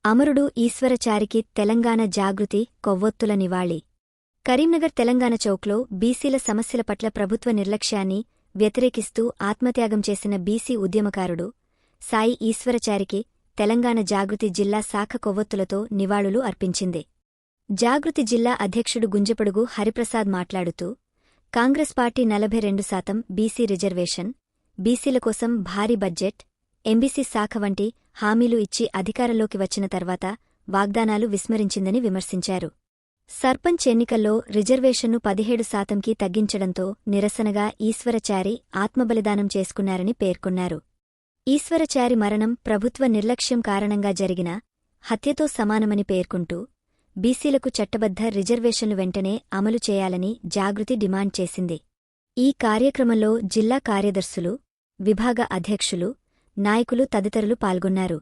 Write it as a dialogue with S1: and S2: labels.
S1: అమరుడు ఈశ్వరచారికి తెలంగాణ జాగృతి కొవ్వొత్తుల నివాళి. కరీంనగర్ తెలంగాణ చౌక్లో బీసీల సమస్యల పట్ల ప్రభుత్వ నిర్లక్ష్యాన్ని వ్యతిరేకిస్తూ ఆత్మత్యాగం చేసిన బీసీ ఉద్యమకారుడు సాయి ఈశ్వరచారికి తెలంగాణ జాగృతి జిల్లా శాఖ కొవ్వొత్తులతో నివాళులు అర్పించింది. జాగృతి జిల్లా అధ్యక్షుడు గుంజపడుగు హరిప్రసాద్ మాట్లాడుతూ, కాంగ్రెస్ పార్టీ 42% బీసీ రిజర్వేషన్, బీసీల కోసం భారీ బడ్జెట్, ఎంబీసీ శాఖ వంటి హామీలు ఇచ్చి అధికారంలోకి వచ్చిన తర్వాత వాగ్దానాలు విస్మరించిందని విమర్శించారు. సర్పంచ్ ఎన్నికల్లో రిజర్వేషన్ను 17%కి తగ్గించడంతో నిరసనగా ఈశ్వరచారి ఆత్మబలిదానం చేసుకున్నారని పేర్కొన్నారు. ఈశ్వరచారి మరణం ప్రభుత్వ నిర్లక్ష్యం కారణంగా జరిగిన హత్యతో సమానమని పేర్కొంటూ, బీసీలకు చట్టబద్ధ రిజర్వేషన్లు వెంటనే అమలు చేయాలని జాగృతి డిమాండ్ చేసింది. ఈ కార్యక్రమంలో జిల్లా కార్యదర్శులు, విభాగ అధ్యక్షులు, నాయకులు తదితరులు పాల్గొన్నారు.